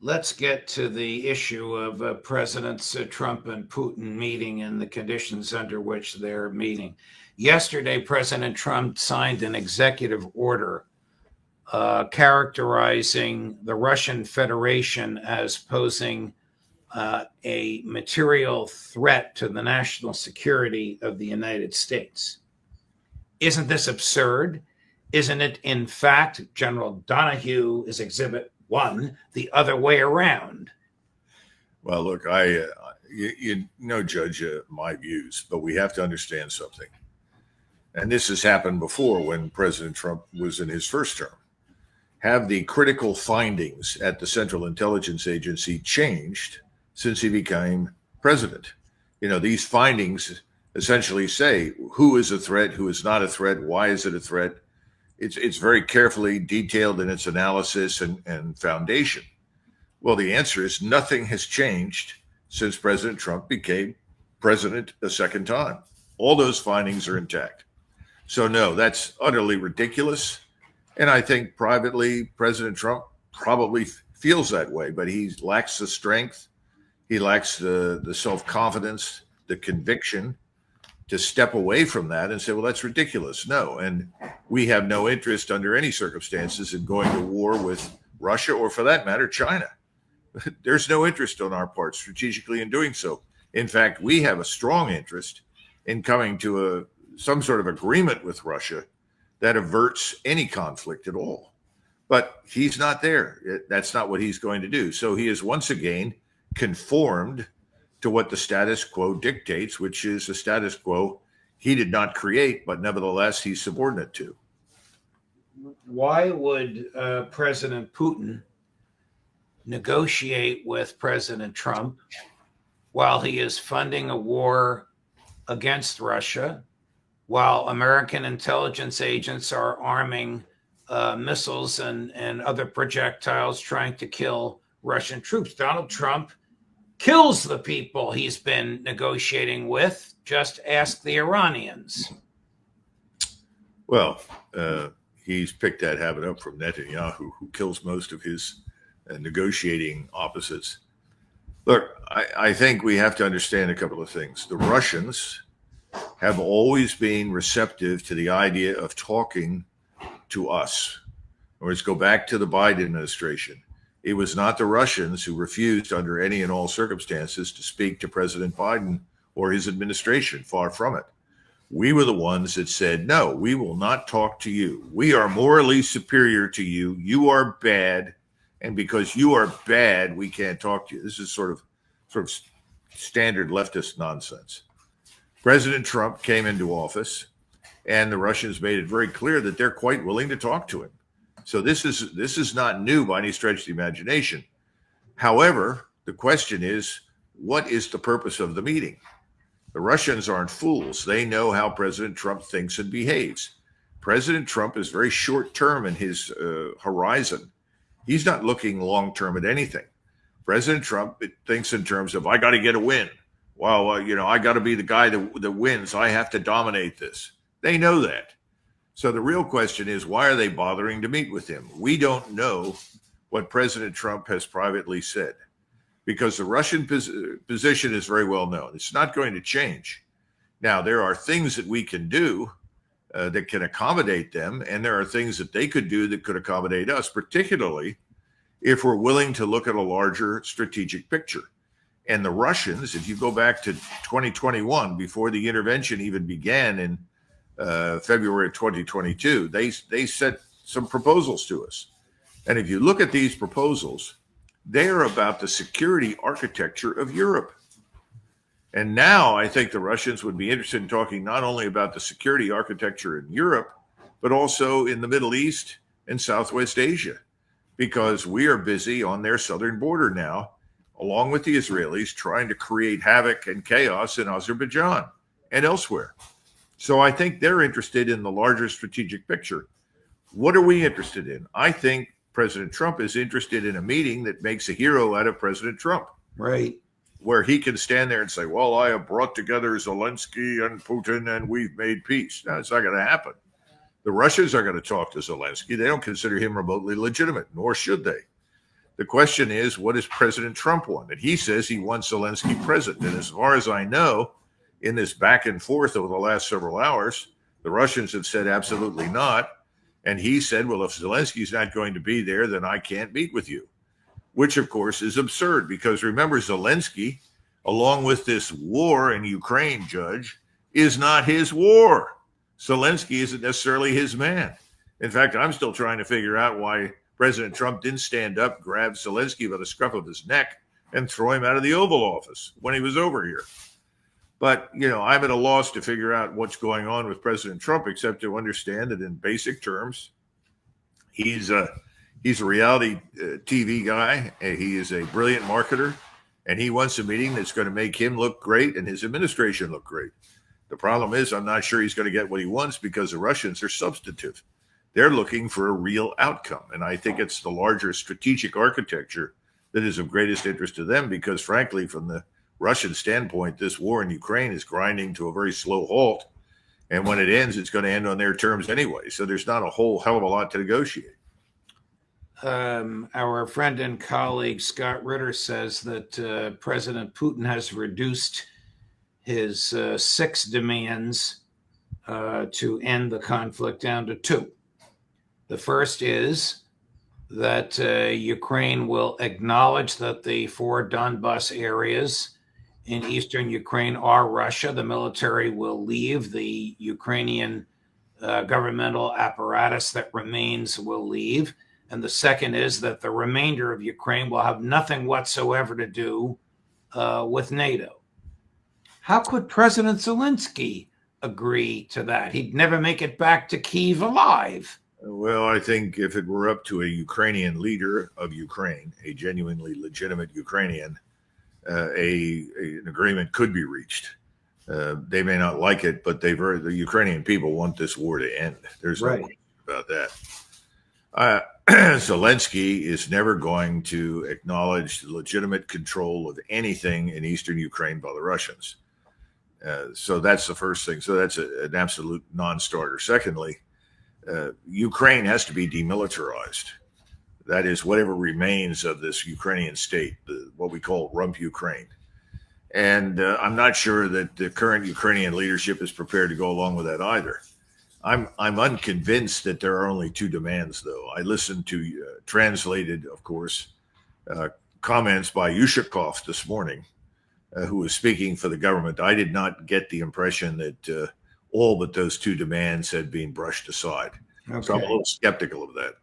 let's get to the issue of Presidents Trump and Putin meeting and the conditions under which they're meeting. Yesterday, President Trump signed an executive order characterizing the Russian Federation as posing a material threat to the national security of the United States. Isn't this absurd? Isn't it, in fact, General Donahue is Exhibit 1, the other way around? Well, look, you know, Judge, my views, but we have to understand something. And this has happened before when President Trump was in his first term. Have the critical findings at the Central Intelligence Agency changed since he became president? You know, these findings essentially say who is a threat, who is not a threat, why is it a threat? It's very carefully detailed in its analysis and foundation. Well, the answer is nothing has changed since President Trump became president a second time. All those findings are intact. So no, that's utterly ridiculous. And I think privately, President Trump probably feels that way, but he lacks the strength. He lacks the self-confidence, the conviction to step away from that and say, well, that's ridiculous. No. And we have no interest under any circumstances in going to war with Russia or, for that matter, China. There's no interest on our part strategically in doing so. In fact, we have a strong interest in coming to some sort of agreement with Russia that averts any conflict at all. But he's not there. That's not what he's going to do. So he is once again conformed to what the status quo dictates, which is a status quo he did not create, but nevertheless he's subordinate to. Why would President Putin negotiate with President Trump while he is funding a war against Russia, while American intelligence agents are arming missiles and other projectiles trying to kill Russian troops? Donald Trump kills the people he's been negotiating with. Just ask the Iranians. Well, he's picked that habit up from Netanyahu, who kills most of his negotiating opposites. Look, I think we have to understand a couple of things. The Russians have always been receptive to the idea of talking to us. Or let's go back to the Biden administration. It was not the Russians who refused under any and all circumstances to speak to President Biden or his administration. Far from it. We were the ones that said, no, we will not talk to you. We are morally superior to you. You are bad. And because you are bad, we can't talk to you. This is sort of standard leftist nonsense. President Trump came into office, and the Russians made it very clear that they're quite willing to talk to him. So this is not new by any stretch of the imagination. However, the question is, what is the purpose of the meeting? The Russians aren't fools. They know how President Trump thinks and behaves. President Trump is very short term in his horizon. He's not looking long term at anything. President Trump thinks in terms of, I got to get a win. Well, I got to be the guy that wins. I have to dominate this. They know that. So the real question is, why are they bothering to meet with him? We don't know what President Trump has privately said, because the Russian position is very well known. It's not going to change. Now, there are things that we can do that can accommodate them, and there are things that they could do that could accommodate us, particularly if we're willing to look at a larger strategic picture. And the Russians, if you go back to 2021, before the intervention even began in February of 2022, they set some proposals to us. And if you look at these proposals, they are about the security architecture of Europe. And now I think the Russians would be interested in talking not only about the security architecture in Europe, but also in the Middle East and Southwest Asia, because we are busy on their southern border now, along with the Israelis, trying to create havoc and chaos in Azerbaijan and elsewhere. So I think they're interested in the larger strategic picture. What are we interested in? I think President Trump is interested in a meeting that makes a hero out of President Trump. Right. Where he can stand there and say, well, I have brought together Zelensky and Putin and we've made peace. No, it's not going to happen. The Russians are going to talk to Zelensky. They don't consider him remotely legitimate, nor should they. The question is, what does President Trump want? And he says he wants Zelensky president. And as far as I know, in this back and forth over the last several hours, the Russians have said absolutely not. And he said, well, if Zelensky's not going to be there, then I can't meet with you, which, of course, is absurd because remember, Zelensky, along with this war in Ukraine, Judge, is not his war. Zelensky isn't necessarily his man. In fact, I'm still trying to figure out why President Trump didn't stand up, grab Zelensky by the scruff of his neck, and throw him out of the Oval Office when he was over here. But, I'm at a loss to figure out what's going on with President Trump, except to understand that in basic terms, he's a reality TV guy. He is a brilliant marketer, and he wants a meeting that's going to make him look great and his administration look great. The problem is I'm not sure he's going to get what he wants because the Russians are substantive. They're looking for a real outcome. And I think it's the larger strategic architecture that is of greatest interest to them because, frankly, from the Russian standpoint, this war in Ukraine is grinding to a very slow halt. And when it ends, it's going to end on their terms anyway. So there's not a whole hell of a lot to negotiate. Our friend and colleague Scott Ritter says that President Putin has reduced his 6 demands to end the conflict down to 2. The first is that Ukraine will acknowledge that the 4 Donbas areas in eastern Ukraine are Russia. The military will leave. The Ukrainian governmental apparatus that remains will leave. And the second is that the remainder of Ukraine will have nothing whatsoever to do with NATO. How could President Zelensky agree to that? He'd never make it back to Kyiv alive. Well, I think if it were up to a Ukrainian leader of Ukraine, a genuinely legitimate Ukrainian, an agreement could be reached. They may not like it, but the Ukrainian people want this war to end. There's no question about that. Zelensky is never going to acknowledge the legitimate control of anything in eastern Ukraine by the Russians. So that's the first thing. So that's an absolute non-starter. Secondly, Ukraine has to be demilitarized. That is whatever remains of this Ukrainian state, what we call rump Ukraine. And I'm not sure that the current Ukrainian leadership is prepared to go along with that either. I'm unconvinced that there are only 2 demands, though. I listened to translated, of course, comments by Yushakov this morning, who was speaking for the government. I did not get the impression that all but those 2 demands had been brushed aside. Okay. So I'm a little skeptical of that.